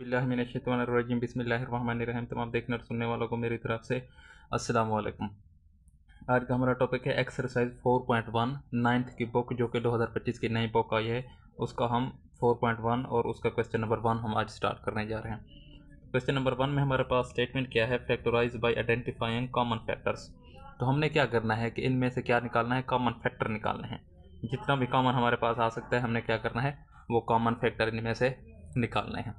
बिस्मिल्लाहिर्रहमानिर्रहीम बिस्मिल्लाहिर्रहमानिर्रहीम। तमाम देखने और सुनने वालों को मेरी तरफ से अस्सलाम वालेकुम। आज का हमारा टॉपिक है एक्सरसाइज 4.1 नाइन्थ की बुक, जो कि 2025 की नई बुक आई है। उसका हम 4.1 और उसका क्वेश्चन नंबर 1 हम आज स्टार्ट करने जा रहे हैं। क्वेश्चन नंबर 1 में हमारे पास स्टेटमेंट क्या है, factorise by identifying common factors. तो हमने क्या करना है कि इनमें से क्या निकालना है, कॉमन फैक्टर निकालने हैं। जितना भी कॉमन हमारे पास आ सकता है हमने क्या करना है, वो कॉमन फैक्टर इनमें से निकालने हैं।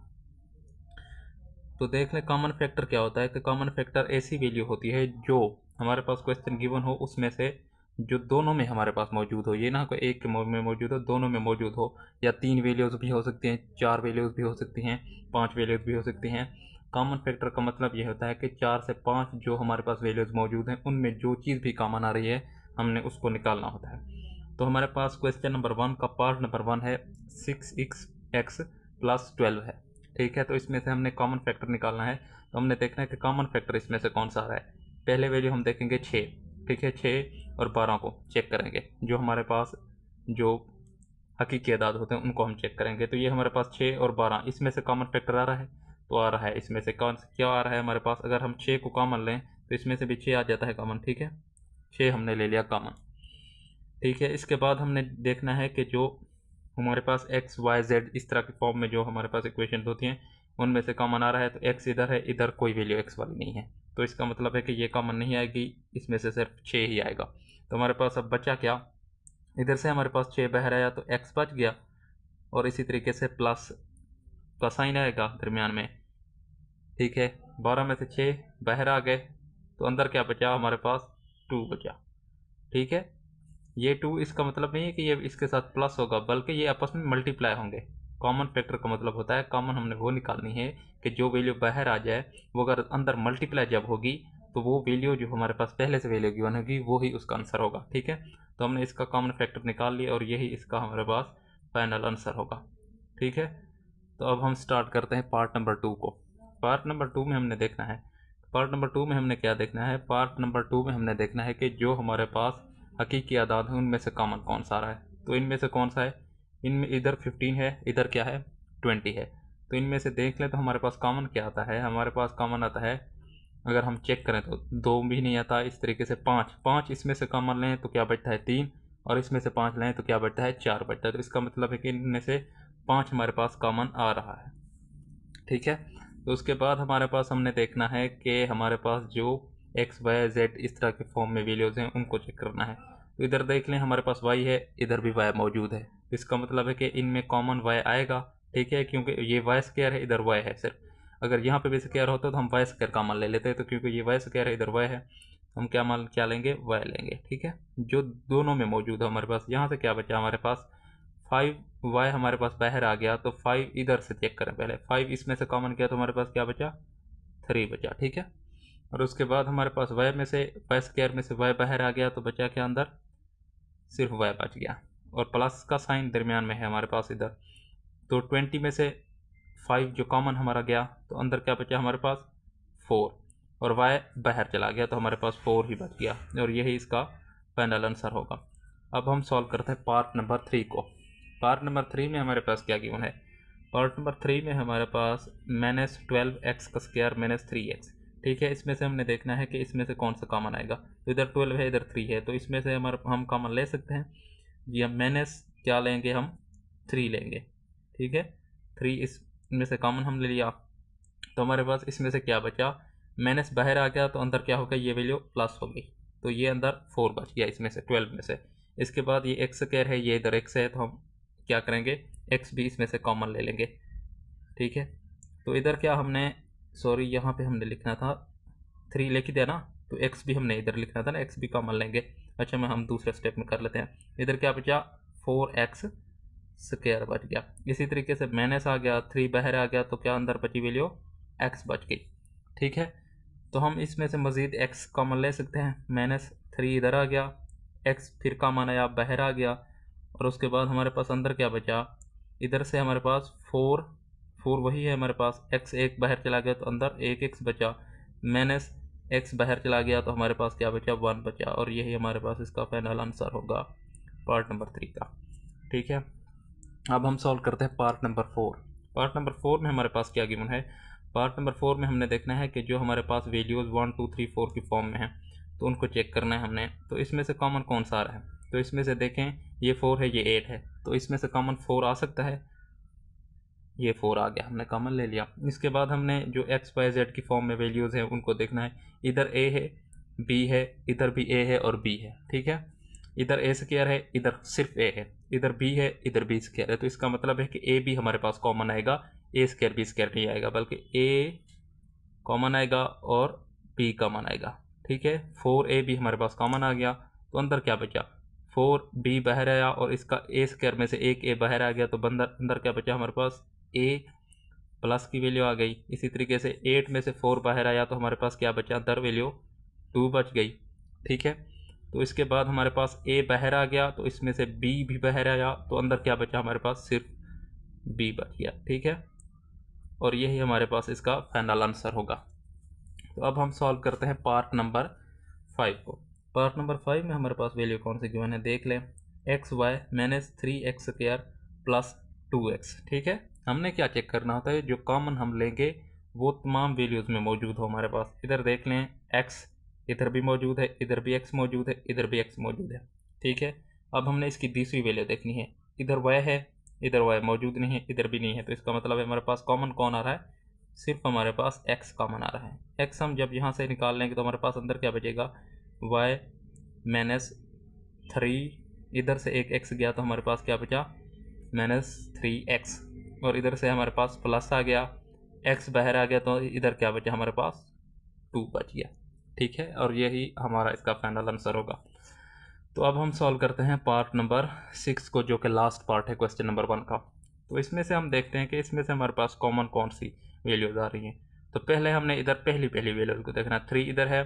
तो देख लें कॉमन फैक्टर क्या होता है कि कॉमन फैक्टर ऐसी वैल्यू होती है जो हमारे पास क्वेश्चन गिवन हो उसमें से जो दोनों में हमारे पास मौजूद हो। ये ना कोई एक के में मौजूद हो, दोनों में मौजूद हो। या 3 वैल्यूज़ भी हो सकती हैं, 4 वैल्यूज़ भी हो सकती हैं, 5 वैल्यूज़ भी हो सकती हैं। कॉमन फैक्टर का मतलब ये होता है कि 4 से 5 जो हमारे पास वैल्यूज़ मौजूद हैं उनमें जो चीज़ भी कॉमन आ रही है हमने उसको निकालना होता है। तो हमारे पास क्वेश्चन नंबर 1 का पार्ट नंबर 1 है 6x प्लस 12 है। ठीक है, तो इसमें से हमने कॉमन फैक्टर निकालना है। तो हमने देखना है कि कॉमन फैक्टर इसमें से कौन सा आ रहा है। पहले वैल्यू हम देखेंगे 6। ठीक है, 6 और 12 को चेक करेंगे। जो हमारे पास जो हकीकी अदाद होते हैं उनको हम चेक करेंगे। तो ये हमारे पास 6 और 12 इसमें से कॉमन फैक्टर आ रहा है। तो आ रहा है इसमें से कौन क्या आ रहा है हमारे पास। अगर हम 6 को कॉमन लें तो इसमें से भी 6 आ जाता है कॉमन। ठीक है, 6 हमने ले लिया कॉमन। ठीक है, इसके बाद हमने देखना है कि जो हमारे पास एक्स वाई जेड इस तरह की फॉर्म में जो हमारे पास इक्वेशन होती हैं उनमें से कॉमन आ रहा है। तो एक्स इधर है, इधर कोई वैल्यू एक्स वाली नहीं है, तो इसका मतलब है कि ये कॉमन नहीं आएगी, इसमें से सिर्फ 6 ही आएगा। तो हमारे पास अब बचा क्या, इधर से हमारे पास 6 बाहर आया तो एक्स बच गया, और इसी तरीके से प्लस का साइन आएगा दरमियान में। ठीक है, 12 में से 6 बाहर आ गए तो अंदर क्या बचा हमारे पास, 2 बचा। ठीक है, ये 2 इसका मतलब नहीं है कि ये इसके साथ प्लस होगा, बल्कि ये आपस में मल्टीप्लाई होंगे। कॉमन फैक्टर का मतलब होता है, कॉमन हमने वो निकालनी है कि जो वैल्यू बाहर आ जाए वो अगर अंदर मल्टीप्लाई जब होगी तो वो वैल्यू जो हमारे पास पहले से वैल्यू गिवन होगी वो ही उसका आंसर होगा। ठीक है, तो हमने इसका कॉमन फैक्टर निकाल लिया और यही इसका हमारे पास फाइनल आंसर होगा। ठीक है, तो अब हम स्टार्ट करते हैं पार्ट नंबर 2 को। पार्ट नंबर 2 में हमने देखना है, पार्ट नंबर 2 में हमने क्या देखना है, पार्ट नंबर 2 में हमने देखना है कि जो हमारे पास हकीकी आदाद है उनमें से कॉमन कौन सा आ रहा है। तो इनमें से कौन सा है, इनमें इधर 15 है, इधर क्या है 20 है। तो इनमें से देख लें तो हमारे पास कॉमन क्या आता है, हमारे पास कॉमन आता है, अगर हम चेक करें तो 2 भी नहीं आता। इस तरीके से 5 इसमें से कॉमन लें तो क्या बचता है 3, और इसमें से 5 लें तो क्या बचता है 4 बचता है। तो इसका मतलब है कि इनमें से 5 हमारे पास कॉमन आ रहा है। ठीक है, तो उसके बाद हमारे पास हमने देखना है कि हमारे पास जो एक्स वाई जेड इस तरह के फॉर्म में वैल्यूज़ हैं उनको चेक करना है। तो इधर देख लें हमारे पास वाई है, इधर भी वाई मौजूद है। तो इसका मतलब है कि इनमें कॉमन वाई आएगा। ठीक है, क्योंकि ये वाई स्क्वायर है, इधर वाई है सिर्फ। अगर यहाँ पे भी स्क्वायर होता तो हम वाई स्क्वायर कॉमन ले लेते हैं, तो क्योंकि ये वाई स्क्वायर है, इधर वाई है, हम क्या लेंगे, वाई लेंगे। ठीक है, जो दोनों में मौजूद है हमारे पास। यहाँ से क्या बचा हमारे पास 5y हमारे पास बाहर आ गया, तो 5 इधर से चेक करें पहले। 5 इसमें से कॉमन किया तो हमारे पास क्या बचा, 3 बचा। ठीक है, और उसके बाद हमारे पास y में से y स्क्वायर में से y बाहर आ गया तो बचा क्या अंदर, सिर्फ y बच गया, और प्लस का साइन दरमियान में है हमारे पास इधर। तो 20 में से 5 जो कॉमन हमारा गया तो अंदर क्या बचा हमारे पास 4, और y बाहर चला गया तो हमारे पास 4 ही बच गया, और यही इसका फाइनल आंसर होगा। अब हम सॉल्व करते हैं पार्ट नंबर 3 को। पार्ट नंबर 3 में हमारे पास क्या गिवन है, पार्ट नंबर 3 में हमारे पास -12x का स्क्वायर -3x। ठीक है, इसमें से हमने देखना है कि इसमें से कौन सा कॉमन आएगा। तो इधर 12 है, इधर 3 है, तो इसमें से हम कॉमन ले सकते हैं जी। हम माइनस क्या लेंगे, हम 3 लेंगे। ठीक है, 3 इसमें से कॉमन हम ले लिया, तो हमारे पास इसमें से क्या बचा, माइनस बाहर आ गया तो अंदर क्या होगा, ये वैल्यू प्लस हो गई, तो ये अंदर 4 बच गया इसमें से 12 में से। इसके बाद ये एक्स स्क्वायर है, ये इधर एक्स है, तो हम क्या करेंगे, एक्स भी इसमें से कॉमन ले लेंगे। ठीक है, तो इधर क्या हमने, सॉरी यहाँ पे हमने लिखना था 3 लिख दिया ना, तो एक्स भी हमने इधर लिखना था ना, एक्स भी कॉमन लेंगे। अच्छा, मैं हम दूसरे स्टेप में कर लेते हैं। इधर क्या बचा 4x स्क्वायर बच गया। इसी तरीके से माइनस आ गया, 3 बाहर आ गया तो क्या अंदर बची वैल्यू x बच गई। ठीक है, तो हम इसमें से मज़ीद x कॉमन ले सकते हैं, -3 इधर आ गया, x फिर कॉमन आया बाहर आ गया, और उसके बाद हमारे पास अंदर क्या बचा, इधर से हमारे पास 4 वही है हमारे पास, x एक बाहर चला गया तो अंदर एक x बचा, -x बाहर चला गया तो हमारे पास क्या बचा 1 बचा, और यही हमारे पास इसका फाइनल आंसर होगा पार्ट नंबर 3 का। ठीक है, अब हम सॉल्व करते हैं पार्ट नंबर 4। पार्ट नंबर 4 में हमारे पास क्या गिवन है, पार्ट नंबर 4 में हमने देखना है कि जो हमारे पास वैल्यूज़ 1 2 3 4 की फॉर्म में है तो उनको चेक करना है हमने। तो इसमें से कॉमन कौन सा आ रहा है, तो इसमें से देखें ये 4 है, ये 8 है, तो इसमें से कॉमन 4 आ सकता है, ये 4 आ गया, हमने कॉमन ले लिया। इसके बाद हमने जो एक्स वाई जेड की फॉर्म में वैल्यूज़ हैं उनको देखना है। इधर ए है, बी है, इधर भी ए है और बी है, ठीक है। इधर ए स्क्वायर है, इधर सिर्फ ए है, इधर बी है, इधर बी स्क्वायर है, तो इसका मतलब है कि ए भी हमारे पास कॉमन आएगा, ए स्क्वायर बी स्क्वायर नहीं आएगा, बल्कि ए कॉमन आएगा और बी कॉमन आएगा, ठीक है। 4a भी हमारे पास कॉमन आ गया, तो अंदर क्या बचा, 4b बाहर आया और इसका ए स्क्वायर में से एक a बाहर आ गया, तो अंदर क्या बचा हमारे पास, a प्लस की वैल्यू आ गई। इसी तरीके से 8 में से 4 बाहर आया तो हमारे पास क्या बचा, अंदर वैल्यू 2 बच गई, ठीक है। तो इसके बाद हमारे पास a बाहर आ गया, तो इसमें से b भी बाहर आया, तो अंदर क्या बचा हमारे पास, सिर्फ b बच गया, ठीक है। और यही हमारे पास इसका फाइनल आंसर होगा। तो अब हम सॉल्व करते हैं पार्ट नंबर 5 को। पार्ट नंबर 5 में हमारे पास वैल्यू कौन सी गिवन है, देख लें, x y minus 3x square plus 2x, ठीक है। हमने क्या चेक करना होता है, जो कॉमन हम लेंगे वो तमाम वैल्यूज़ में मौजूद हो हमारे पास। इधर देख लें x इधर भी मौजूद है, इधर भी x मौजूद है, इधर भी x मौजूद है, ठीक है। अब हमने इसकी दूसरी वैल्यू देखनी है, इधर y है, इधर y मौजूद नहीं है, इधर भी नहीं है, तो इसका मतलब है हमारे पास कॉमन कौन आ रहा है, सिर्फ हमारे पास x कॉमन आ रहा है। x हम जब यहाँ से निकाल लेंगे तो हमारे पास अंदर क्या बचेगा, y माइनस 3, इधर से एक x गया तो हमारे पास क्या बचा, -3x, और इधर से हमारे पास प्लस आ गया, x बाहर आ गया तो इधर क्या बचा हमारे पास, 2 बच गया, ठीक है। और यही हमारा इसका फाइनल आंसर होगा। तो अब हम सॉल्व करते हैं पार्ट नंबर 6 को, जो कि लास्ट पार्ट है क्वेश्चन नंबर 1 का। तो इसमें से हम देखते हैं कि इसमें से हमारे पास कॉमन कौन सी वैल्यूज़ आ रही हैं। तो पहले हमने इधर पहली वैल्यूज़ को देखना, 3 इधर है,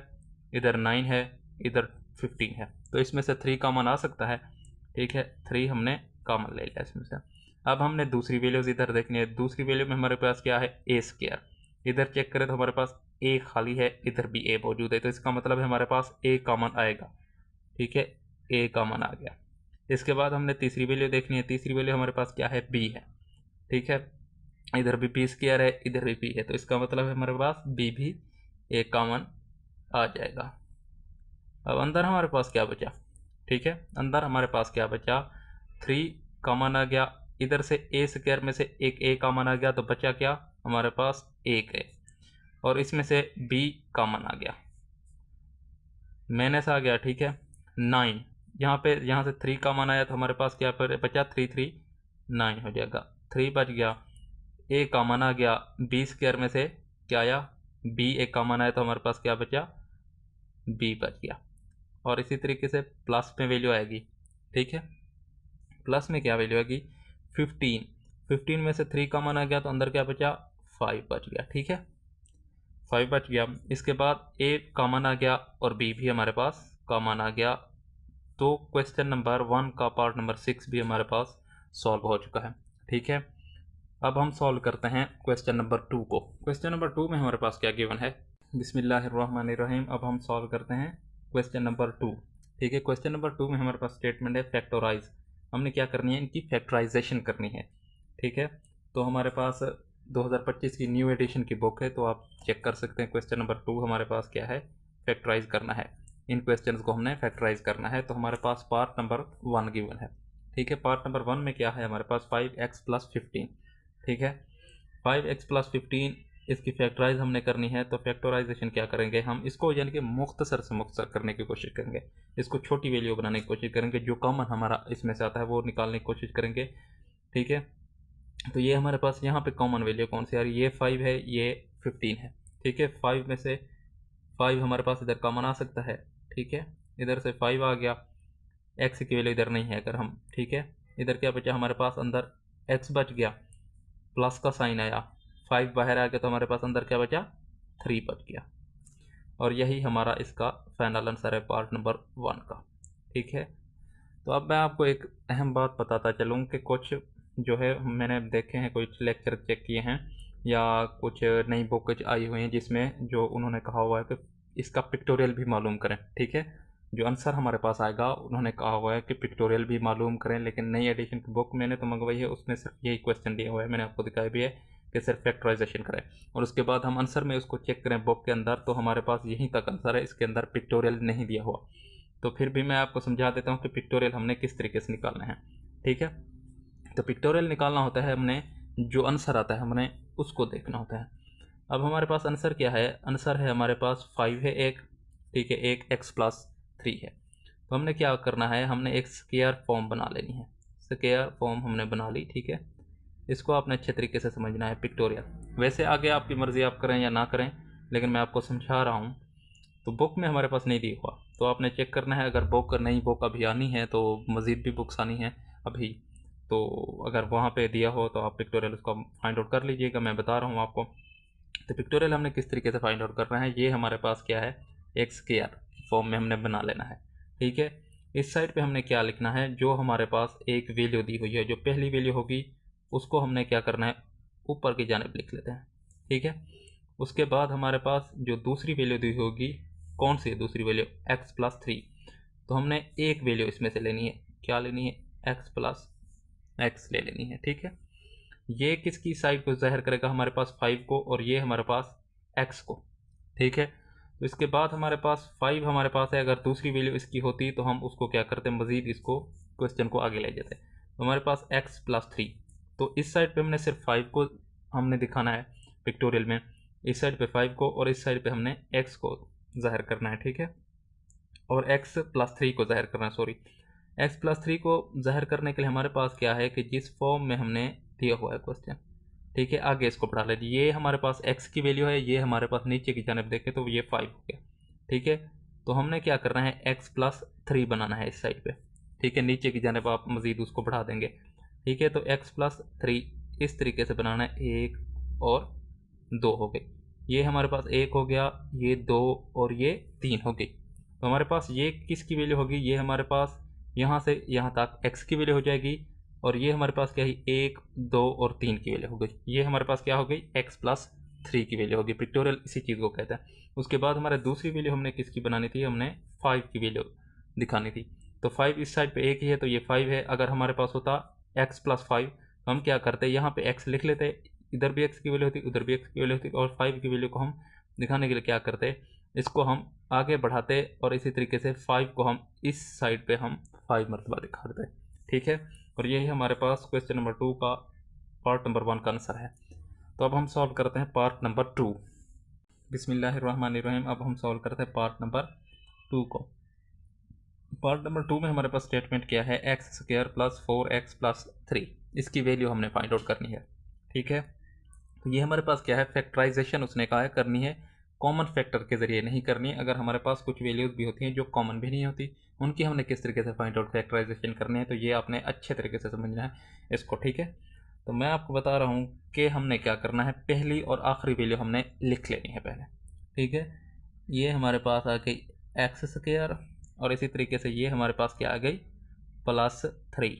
इधर 9 है, इधर 15 है, तो इसमें से 3 कॉमन आ सकता है, ठीक है। 3 हमने कॉमन ले लिया इसमें से। अब हमने दूसरी वैल्यूज़ इधर देखनी है। दूसरी वैल्यू में हमारे पास क्या है, ए स्क्वायर, इधर चेक करें तो हमारे पास ए खाली है, इधर भी ए मौजूद है, तो इसका मतलब है हमारे पास ए कॉमन आएगा, ठीक है, ए कॉमन आ गया। इसके बाद हमने तीसरी वैल्यू देखनी है। तीसरी वैल्यू हमारे पास क्या है, बी है, ठीक है। इधर भी बी स्क्वायर है, इधर भी बी है, तो इसका मतलब है हमारे पास बी भी ए कॉमन आ जाएगा। अब अंदर हमारे पास क्या बचा, ठीक है, अंदर हमारे पास क्या बचा, 3 कॉमन आ गया, इधर से ए स्क्वायर में से एक ए कॉमन आ गया, तो बचा क्या हमारे पास, 1 है, और इसमें से बी कॉमन आ गया, माइनस आ गया, ठीक है। 9 यहाँ से 3 कॉमन आया तो हमारे पास क्या पर बचा, 3 3 9 हो जाएगा, 3 बच गया, ए कॉमन आ गया, बी स्क्वायर में से क्या आया, बी एक कॉमन आया तो हमारे पास क्या बचा, बी बच गया। और इसी तरीके से प्लस में वैल्यू आएगी, ठीक है। प्लस में क्या वैल्यू आएगी, 15 में से 3 कॉमन आ गया तो अंदर क्या बचा, 5 बच गया, ठीक है, 5 बच गया। इसके बाद ए कॉमन आ गया और बी भी हमारे पास कॉमन आ गया। तो क्वेश्चन नंबर 1 का पार्ट नंबर 6 भी हमारे पास सॉल्व हो चुका है, ठीक है। अब हम सॉल्व करते हैं क्वेश्चन नंबर 2 को। क्वेश्चन नंबर 2 में हमारे पास क्या गिवन है, बिस्मिल्लाहिर्रहमानिर्रहीम। अब हम सॉल्व करते हैं क्वेश्चन नंबर 2, ठीक है। क्वेश्चन नंबर 2 में हमारे पास स्टेटमेंट है फैक्टराइज, हमने क्या करनी है, इनकी फैक्टराइजेशन करनी है, ठीक है। तो हमारे पास 2025 की न्यू एडिशन की बुक है, तो आप चेक कर सकते हैं। क्वेश्चन नंबर 2 हमारे पास क्या है, फैक्टराइज करना है, इन क्वेश्चंस को हमने फैक्टराइज करना है। तो हमारे पास पार्ट नंबर 1 गिवन है, ठीक है। पार्ट नंबर 1 में क्या है हमारे पास, 5x + 15, ठीक है। 5x + 15 इसकी फैक्टराइज हमने करनी है, तो फैक्टराइजेशन क्या करेंगे हम, इसको यानी कि मुख्तसर से मुख्तसर करने की कोशिश करेंगे, इसको छोटी वैल्यू बनाने की कोशिश करेंगे, जो कॉमन हमारा इसमें से आता है वो निकालने की कोशिश करेंगे, ठीक है। तो ये हमारे पास यहाँ पे कॉमन वैल्यू कौन सी आ रही है, ये 5 है, ये 15 है, ठीक है। 5 में से 5 हमारे पास इधर कॉमन आ सकता है, ठीक है, इधर से 5 आ गया, x की वैल्यू इधर नहीं है अगर हम, ठीक है। इधर क्या बचा हमारे पास, अंदर x बच गया, प्लस का साइन आया, 5 बाहर आ गया तो हमारे पास अंदर क्या बचा, 3 बच गया। और यही हमारा इसका फाइनल आंसर है पार्ट नंबर 1 का, ठीक है। तो अब मैं आपको एक अहम बात बताता चलूँ कि कुछ जो है मैंने देखे हैं, कुछ लेक्चर चेक किए हैं या कुछ नई बुक आई हुई हैं जिसमें जो उन्होंने कहा हुआ है कि इसका पिक्टोरियल भी मालूम करें, ठीक है। जो आंसर हमारे पास आएगा, उन्होंने कहा हुआ है कि पिक्टोरियल भी मालूम करें, लेकिन नई एडिशन की बुक मैंने तो मंगवाई है, उसमें सिर्फ यही क्वेश्चन दिया हुआ है, मैंने आपको दिखाया भी है कि सिर्फ फैक्टराइजेशन करें और उसके बाद हम आंसर में उसको चेक करें बुक के अंदर, तो हमारे पास यहीं तक आंसर है, इसके अंदर पिक्टोरियल नहीं दिया हुआ। तो फिर भी मैं आपको समझा देता हूँ कि पिक्टोरियल हमने किस तरीके से निकालना है। ठीक है, तो पिक्टोरियल निकालना होता है, हमने जो आंसर आता है हमने उसको देखना होता है। अब हमारे पास आंसर क्या है, आंसर है हमारे पास 5 है एक, ठीक है, एक x+3 है। तो हमने क्या करना है, हमने एक स्क्वायर फॉर्म बना लेनी है, स्क्वायर फॉर्म हमने बना ली। ठीक है, इसको आपने अच्छे तरीके से समझना है पिक्टोरियल। वैसे आगे आपकी मर्ज़ी, आप करें या ना करें, लेकिन मैं आपको समझा रहा हूँ। तो बुक में हमारे पास नहीं दिया हुआ, तो आपने चेक करना है। अगर बुक नई बुक अभी आनी है तो मज़ीद भी बुक्स आनी है अभी, तो अगर वहाँ पे दिया हो तो आप पिक्टोरियल उसका फाइंड आउट कर लीजिएगा, मैं बता रहा हूँ आपको। तो पिक्टोरियल हमने किस तरीके से फाइंड आउट करना है, ये हमारे पास क्या है, एक स्क्वायर फॉर्म में हमने बना लेना है। ठीक है, इस साइड पे हमने क्या लिखना है, जो हमारे पास एक वैल्यू दी हुई है, जो पहली वैल्यू होगी उसको हमने क्या करना है, ऊपर की जानिब लिख लेते हैं। ठीक है, उसके बाद हमारे पास जो दूसरी वैल्यू दी होगी, कौन सी है दूसरी वैल्यू, x+3। तो हमने एक वैल्यू इसमें से लेनी है, क्या लेनी है, x+x ले लेनी है। ठीक है, ये किसकी साइड को ज़ाहिर करेगा, हमारे पास 5 को, और ये हमारे पास x को। ठीक है, तो इसके बाद हमारे पास 5 हमारे पास है, अगर दूसरी वैल्यू इसकी होती तो हम उसको क्या करते, मज़ीद इसको क्वेश्चन को आगे ले जाते। तो हमारे पास x+3, तो इस साइड पे हमने सिर्फ 5 को हमने दिखाना है पिक्टोरियल में, इस साइड पे 5 को और इस साइड पे हमने x को ज़ाहिर करना है। ठीक है, और x+3 को ज़ाहिर करना है, सॉरी, x+3 को ज़ाहिर करने के लिए हमारे पास क्या है कि जिस फॉर्म में हमने दिया हुआ है क्वेश्चन, ठीक है, आगे इसको बढ़ा लीजिए। ये हमारे पास x की वैल्यू है, ये हमारे पास नीचे की जानिब देखें तो ये 5 हो गया। ठीक है, तो हमने क्या करना है, x+3 बनाना है इस साइड पे। ठीक है, नीचे की जानिब आप मज़ीद उसको बढ़ा देंगे। ठीक है, तो x+3 इस तरीके से बनाना है, 1 और 2 हो गई, ये हमारे पास 1 हो गया, ये 2 और ये 3 हो गई। तो हमारे पास ये किसकी वैल्यू होगी, ये हमारे पास यहाँ से यहाँ तक x की वैल्यू हो जाएगी, और ये हमारे पास क्या है, 1 2 और 3 की वैल्यू हो गई। ये हमारे पास क्या हो गई, x+3 की वैल्यू होगी। पिक्टोरियल इसी चीज़ को कहते हैं। उसके बाद हमारे दूसरी वैल्यू हमने किसकी बनानी थी, हमने 5 की वैल्यू दिखानी थी। तो 5 इस साइड पे एक ही है, तो ये 5 है। अगर हमारे पास होता x+5 तो हम क्या करते, यहाँ पे x लिख लेते, इधर भी x की वैल्यू होती, उधर भी x की वैल्यू होती, और 5 की वैल्यू को हम दिखाने के लिए क्या करते, इसको हम आगे बढ़ाते, और इसी तरीके से 5 को हम इस साइड पे हम 5 मरतबा दिखा देते। ठीक है, और यही हमारे पास क्वेश्चन नंबर 2 का पार्ट नंबर 1 का आंसर है। तो अब हम सॉल्व करते हैं पार्ट नंबर 2। बिस्मिल्लाहिर्रहमानिर्रहीम। अब हम सॉल्व करते हैं पार्ट नंबर 2 को। पार्ट नंबर 2 में हमारे पास स्टेटमेंट क्या है, x² + 4x+3, इसकी वैल्यू हमने फाइंड आउट करनी है। ठीक है, तो ये हमारे पास क्या है, फैक्टराइजेशन उसने कहा है करनी है, कॉमन फैक्टर के ज़रिए नहीं करनी है। अगर हमारे पास कुछ वैल्यूज़ भी होती हैं जो कॉमन भी नहीं होती, उनकी हमने किस तरीके से फाइंड आउट फैक्टराइजेशन करनी है, तो ये आपने अच्छे तरीके से समझना है इसको। ठीक है, तो मैं आपको बता रहा हूँ कि हमने क्या करना है, पहली और आखिरी वैल्यू हमने लिख लेनी है पहले। ठीक है, ये हमारे पास आ गई x², और इसी तरीके से ये हमारे पास क्या आ गई, +3।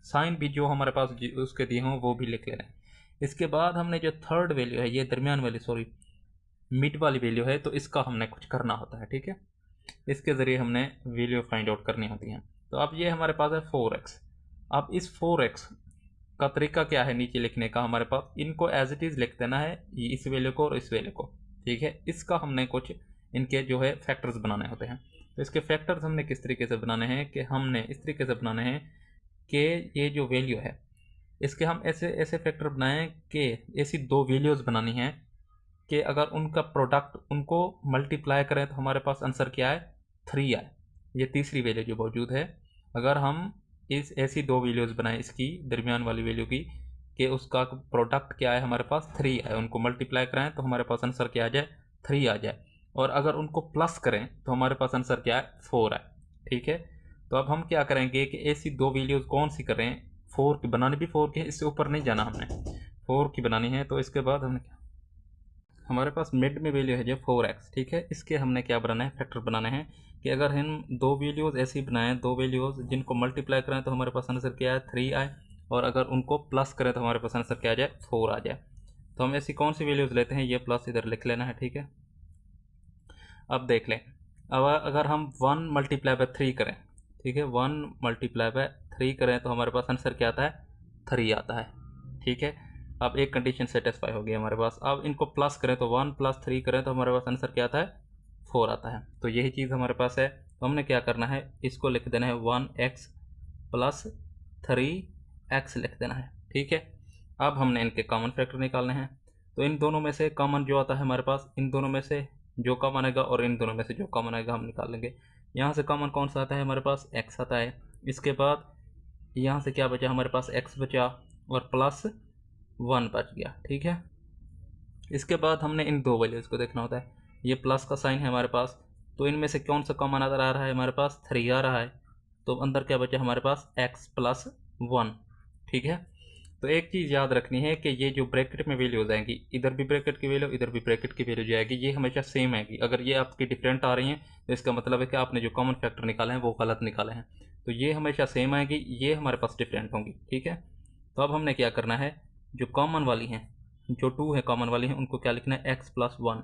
साइन भी जो हमारे पास उसके दिए हों वो भी लिख ले रहे हैं। इसके बाद हमने जो थर्ड वैल्यू है, ये दरमियान वाली, सॉरी मिड वाली वैल्यू है, तो इसका हमने कुछ करना होता है। ठीक है, इसके ज़रिए हमने वैल्यू फाइंड आउट करनी होती हैं। तो अब ये हमारे पास है 4x। अब इस 4x का तरीका क्या है नीचे लिखने का, हमारे पास इनको एज इट इज़ लिख देना है, इस वैल्यू को और इस वैल्यू को। ठीक है, इसका हमने कुछ इनके जो है फैक्टर्स बनाने होते हैं। तो इसके फैक्टर्स हमने किस तरीके से बनाने हैं, कि हमने इस तरीके से बनाने हैं कि ये जो वैल्यू है इसके हम ऐसे ऐसे फैक्टर बनाएं कि ऐसी दो वैल्यूज़ बनानी है कि अगर उनका प्रोडक्ट उनको मल्टीप्लाई करें तो हमारे पास आंसर क्या है, 3 आए। ये तीसरी वैल्यू जो मौजूद है, अगर हम इस ऐसी दो वैल्यूज़ बनाएं इसकी दरमियान वाली वैल्यू की, कि उसका प्रोडक्ट क्या है, हमारे पास 3 आए, उनको मल्टीप्लाई कराएं तो हमारे पास आंसर क्या आ जाए, 3 आ जाए। और अगर उनको प्लस करें तो हमारे पास आंसर क्या है, 4 आए। ठीक है, तो अब हम क्या करेंगे कि ऐसी दो वैल्यूज़ कौन सी करें, 4 की बनानी भी 4 की है, इससे ऊपर नहीं जाना हमने, 4 की बनानी है। तो इसके बाद हमने क्या, हमारे पास मिड में वैल्यू है जो 4x। ठीक है, इसके हमने क्या बनाना है, फैक्टर बनाने हैं कि अगर हम दो वैल्यूज़ ऐसी बनाएं, दो वैल्यूज़ जिनको मल्टीप्लाई करें तो हमारे पास आंसर क्या है, 3 आए, और अगर उनको प्लस करें तो हमारे पास आंसर क्या आ जाए, 4 आ जाए। तो हम ऐसी कौन सी वैल्यूज़ लेते हैं, ये प्लस इधर लिख लेना है। ठीक है, अब देख लें, अब अगर हम 1 मल्टीप्लाई बाय 3 करें, ठीक है, 1 मल्टीप्लाई बाय 3 करें तो हमारे पास आंसर क्या आता है, 3 आता है, ठीक है। अब एक कंडीशन सेटिस्फाई हो गई हमारे पास। अब इनको प्लस करें तो 1 + 3 करें तो हमारे पास आंसर क्या आता है, 4 आता है। तो यही चीज़ हमारे पास है। तो हमने क्या करना है, इसको लिख देना है 1x + 3x लिख देना है, ठीक है। अब हमने इनके कॉमन फैक्टर निकालने हैं। तो इन दोनों में से कॉमन जो आता है हमारे पास, इन दोनों में से जो कॉमन आएगा और इन दोनों में से जो कॉमन आएगा हम निकाल लेंगे। यहाँ से कॉमन कौन सा आता है हमारे पास, x आता है। इसके बाद यहाँ से क्या बचा हमारे पास, x बचा और +1 बच गया, ठीक है। इसके बाद हमने इन दो वैल्यूज़ को देखना होता है। ये प्लस का साइन है हमारे पास, तो इनमें से कौन सा कॉमन आ रहा है हमारे पास, 3 आ रहा है। तो अंदर क्या बचा हमारे पास, x + 1, ठीक है। तो एक चीज़ याद रखनी है कि ये जो ब्रैकेट में वैल्यूज आएंगी, इधर भी ब्रैकेट की वैल्यू, इधर भी ब्रैकेट की वैल्यू जो आएगी, ये हमेशा सेम आएगी। अगर ये आपकी डिफरेंट आ रही हैं तो इसका मतलब है कि आपने जो कॉमन फैक्टर निकाले हैं वो गलत निकाले हैं। तो ये हमेशा सेम आएगी, ये हमारे पास डिफरेंट होंगी, ठीक है। तो अब हमने क्या करना है, जो कॉमन वाली हैं, जो 2 है कॉमन वाली हैं, उनको क्या लिखना है, x + 1,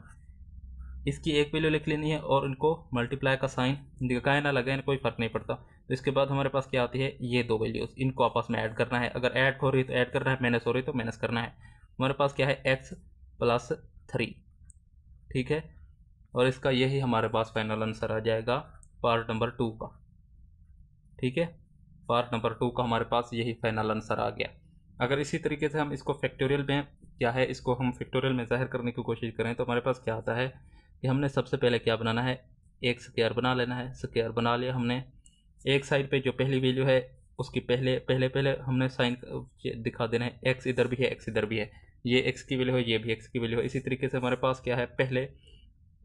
इसकी एक वैल्यू लिख लेनी है और इनको मल्टीप्लाई का साइन लगाए ना लगाए कोई फ़र्क नहीं पड़ता। तो इसके बाद हमारे पास क्या आती है, ये दो वैल्यूज़, इनको आपस में ऐड करना है। अगर ऐड हो रही है तो ऐड करना है, माइनस हो रही है तो माइनस करना है। हमारे पास क्या है, x + 3, ठीक है। और इसका यही हमारे पास फाइनल आंसर आ जाएगा पार्ट नंबर 2 का, ठीक है। पार्ट नंबर 2 का हमारे पास यही फाइनल आंसर आ गया। अगर इसी तरीके से हम इसको फैक्टोरियल में, क्या है, इसको हम फैक्टोरियल में ज़ाहिर करने की कोशिश करें तो हमारे पास क्या आता है कि हमने सबसे पहले क्या बनाना है, एक स्क्वायर बना लेना है। स्क्वायर बना लिया हमने। एक साइड पे जो पहली वैल्यू है उसकी पहले पहले पहले हमने साइन दिखा देना है, एक्स इधर भी है, एक्स इधर भी है, ये एक्स की वैल्यू है, ये भी एक्स की वैल्यू है। इसी तरीके से हमारे पास क्या है, पहले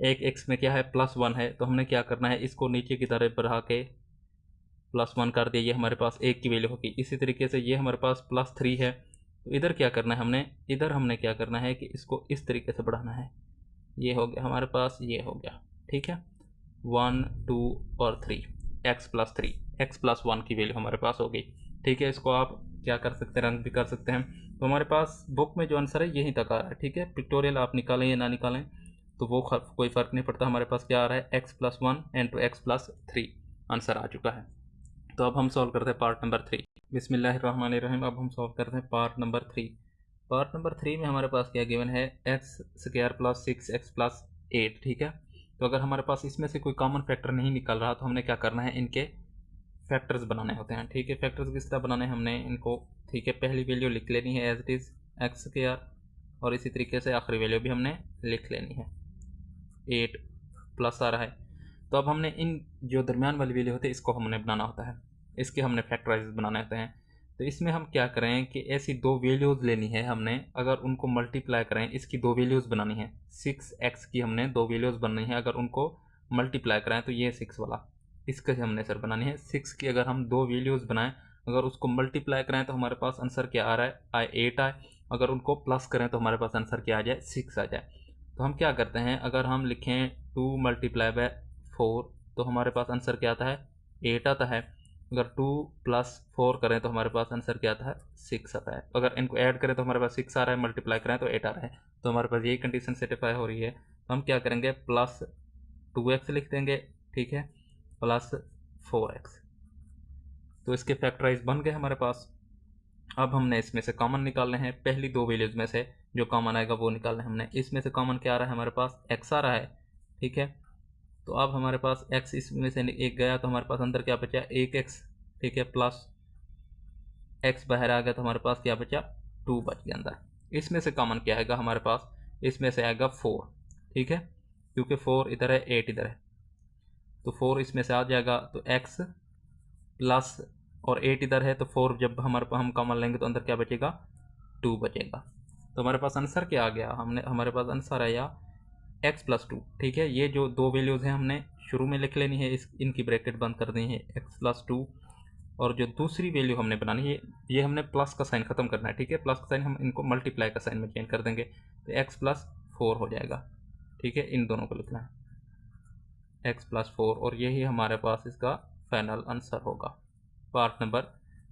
एक एक्स में क्या है, +1 है, तो हमने क्या करना है, इसको नीचे की तरफ बढ़ा के +1 कर दिया, ये हमारे पास एक की वैल्यू होगी। इसी तरीके से ये हमारे पास +3 है, तो इधर क्या करना है हमने, इधर हमने क्या करना है कि इसको इस तरीके से बढ़ाना है। ये हो गया हमारे पास, ये हो गया, ठीक है। 1 2 और 3, x + 3, x + 1 की वैल्यू हमारे पास हो गई, ठीक है। इसको आप क्या कर सकते हैं, रंग भी कर सकते हैं। तो हमारे पास बुक में जो आंसर है यहीं तक आ रहा है, ठीक है। पिक्टोरियल आप निकालें या ना निकालें तो वो कोई फ़र्क नहीं पड़ता। हमारे पास क्या आ रहा है, x + 1 × x + 3 आंसर आ चुका है। तो अब हम सॉल्व करते हैं पार्ट नंबर 3। बिस्मिल्लाहिर्रहमानिर्रहीम। अब हम सॉल्व करते हैं पार्ट नंबर 3। पार्ट नंबर 3 में हमारे पास क्या गिवन है, x² + 6x + 8, ठीक है। तो अगर हमारे पास इसमें से कोई कॉमन फैक्टर नहीं निकल रहा तो हमने क्या करना है, इनके फैक्टर्स बनाने होते हैं, ठीक है। फैक्टर्स किस तरह बनाने हैं हमने इनको, ठीक है। पहली वैल्यू लिख लेनी है एज इट इज़ x², और इसी तरीके से आखिरी वैल्यू भी हमने लिख लेनी है, 8 प्लस आ रहा है। तो अब हमने इन जो दरमियान वाली वैल्यू होती है इसको हमने बनाना होता है, इसके हमने फैक्टराइज बनाने होते हैं। तो इसमें हम क्या करें कि ऐसी दो वैल्यूज़ लेनी है हमने, अगर उनको मल्टीप्लाई करें, इसकी दो वैल्यूज़ बनानी है। 6x की हमने दो वैल्यूज़ बननी है, अगर उनको मल्टीप्लाई करें तो ये 6 वाला, इसके हमने सर बनानी है। 6 की अगर हम दो वैल्यूज़ बनाएं, अगर उसको मल्टीप्लाई करें तो हमारे पास आंसर क्या आ रहा है, 8 आए। अगर उनको प्लस करें तो हमारे पास आंसर क्या आ जाए, 6 आ जाए। तो हम क्या करते हैं, अगर हम लिखें 2 × 4 तो हमारे पास आंसर क्या आता है, 8 आता है। अगर 2 + 4 करें तो हमारे पास आंसर क्या आता है, 6 आता है। अगर इनको ऐड करें तो हमारे पास 6 आ रहा है, मल्टीप्लाई करें तो 8 आ रहा है। तो हमारे पास यही कंडीशन सेटिस्फाई हो रही है। तो हम क्या करेंगे, +2x लिख देंगे, ठीक है, +4x। तो इसके फैक्टराइज बन गए हमारे पास। अब हमने इसमें से कॉमन निकालने हैं, पहली दो वैल्यूज़ में से जो कॉमन आएगा वो निकालना है हमने। इसमें से कॉमन क्या आ रहा है हमारे पास, x आ रहा है, ठीक है। तो अब हमारे पास x इसमें से एक गया तो हमारे पास अंदर क्या बचा, 1x, ठीक है, प्लस x बाहर आ गया तो हमारे पास क्या बचा, 2 बच गया अंदर। इसमें से कॉमन क्या आएगा हमारे पास, इसमें से आएगा 4, ठीक है, क्योंकि 4 इधर है, 8 इधर है, तो 4 इसमें से आ जाएगा। तो x प्लस और 8 इधर है, तो 4 जब हम कॉमन लेंगे तो अंदर क्या बचेगा, 2 बचेगा। तो हमारे पास आंसर क्या आ गया, हमारे पास आंसर आया x + 2, ठीक है। ये जो दो वैल्यूज़ हैं हमने शुरू में लिख लेनी है, इनकी ब्रैकेट बंद कर दी है, x + 2। और जो दूसरी वैल्यू हमने बनानी है, ये हमने प्लस का साइन ख़त्म करना है, ठीक है। प्लस का साइन हम इनको मल्टीप्लाई का साइन में चेंज कर देंगे, तो x + 4 हो जाएगा, ठीक है। इन दोनों को लिखना है, x + 4, और यही हमारे पास इसका फाइनल आंसर होगा पार्ट नंबर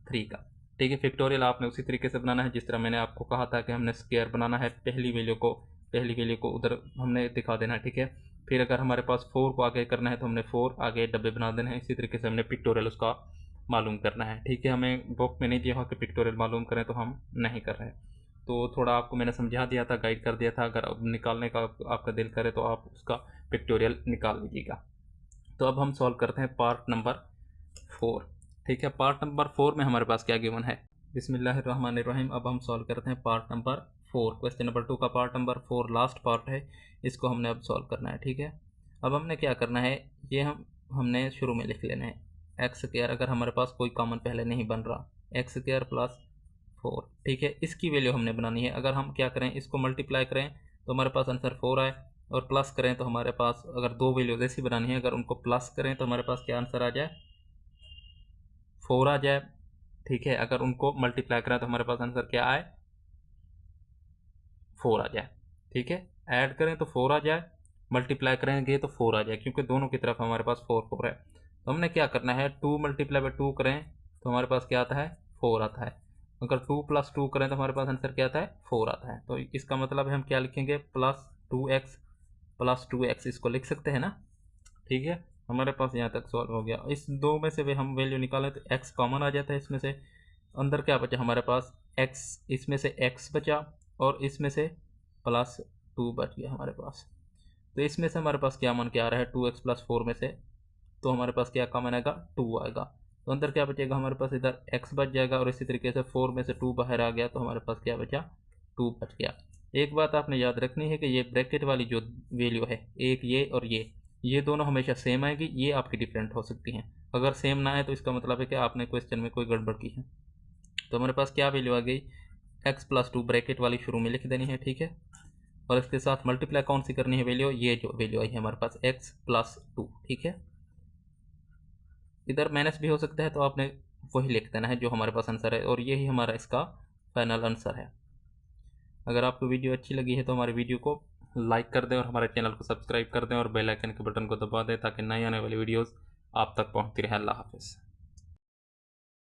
3 का, ठीक है। फैक्टोरियल आपने उसी तरीके से बनाना है जिस तरह मैंने आपको कहा था कि हमने स्क्वायर बनाना है, पहली वैल्यू को उधर हमने दिखा देना है, ठीक है। फिर अगर हमारे पास 4 को आगे करना है तो हमने 4 आगे डब्बे बना देने हैं। इसी तरीके से हमने पिक्टोरियल उसका मालूम करना है। ठीक है, हमें बुक में नहीं दिया हुआ कि पिक्टोरियल मालूम करें तो हम नहीं कर रहे हैं। तो थोड़ा आपको मैंने समझा दिया था, गाइड कर दिया था। अगर अब निकालने का आपका दिल करे तो आप उसका पिक्टोरियल निकाल लीजिएगा। तो अब हम सॉल्व करते हैं पार्ट नंबर 4। ठीक है, पार्ट नंबर 4 में हमारे पास क्या गिवन है। बिस्मिल्लाहिर्रहमानिर्रहीम। अब हम सॉल्व करते हैं पार्ट नंबर 4। क्वेश्चन नंबर 2 का पार्ट नंबर 4 लास्ट पार्ट है, इसको हमने अब सॉल्व करना है। ठीक है, अब हमने क्या करना है, ये हमने शुरू में लिख लेना है एक्स स्क्वायर। अगर हमारे पास कोई कॉमन पहले नहीं बन रहा, एक्स स्क्वायर प्लस 4। ठीक है, इसकी वैल्यू हमने बनानी है। अगर हम क्या करें, इसको मल्टीप्लाई करें तो हमारे पास आंसर 4 आए, और प्लस करें तो हमारे पास, अगर दो वैल्यूज ऐसी बनानी है, अगर उनको प्लस करें तो हमारे पास क्या आंसर आ जाए, 4 आ जाए। ठीक है, अगर उनको मल्टीप्लाई करें तो हमारे पास आंसर क्या आए, 4 आ जाए। ठीक है, ऐड करें तो 4 आ जाए, मल्टीप्लाई करेंगे तो 4 आ जाए, क्योंकि दोनों की तरफ हमारे पास 4 4 है। तो हमने क्या करना है, 2 मल्टीप्लाई बाई 2 करें तो हमारे पास क्या आता है, 4 आता है। अगर 2 प्लस 2 करें तो हमारे पास आंसर क्या आता है, 4 आता है। तो इसका मतलब है हम क्या लिखेंगे, प्लस 2x इसको लिख सकते हैं ना। ठीक है, हमारे पास यहाँ तक सॉल्व हो गया। इस दो में से भी हम वैल्यू निकालें तो x कॉमन आ जाता है इसमें से। अंदर क्या बचा हमारे पास, x, इसमें से x बचा और इसमें से +2 बच गया हमारे पास। तो इसमें से हमारे पास क्या मान के आ रहा है, 2x + 4 में से, तो हमारे पास क्या कॉमन आएगा, 2 आएगा। तो अंदर क्या बचेगा हमारे पास, इधर x बच जाएगा, और इसी तरीके से 4 में से 2 बाहर आ गया तो हमारे पास क्या बचा, 2 बच गया। एक बात आपने याद रखनी है कि ये ब्रैकेट वाली जो वैल्यू है, एक ये और ये दोनों हमेशा सेम आएगी, ये आपकी डिफरेंट हो सकती हैं। अगर सेम ना है तो इसका मतलब है कि आपने क्वेश्चन में कोई गड़बड़ की है। तो हमारे पास क्या वैल्यू आ गई, x + 2 ब्रैकेट वाली शुरू में लिख देनी है। ठीक है, और इसके साथ मल्टीप्लाई कौन सी करनी है वैल्यू, ये जो वैल्यू आई है हमारे पास x + 2। ठीक है, इधर माइनस भी हो सकता है तो आपने वही लिख देना है जो हमारे पास आंसर है, और यही हमारा इसका फाइनल आंसर है। अगर आपको वीडियो अच्छी लगी है तो हमारे वीडियो को लाइक कर दें और हमारे चैनल को सब्सक्राइब कर दें और बेल आइकन के बटन को दबा दें ताकि नई आने वाली वीडियोस आप तक पहुंचती रहे। अल्लाह हाफिज़।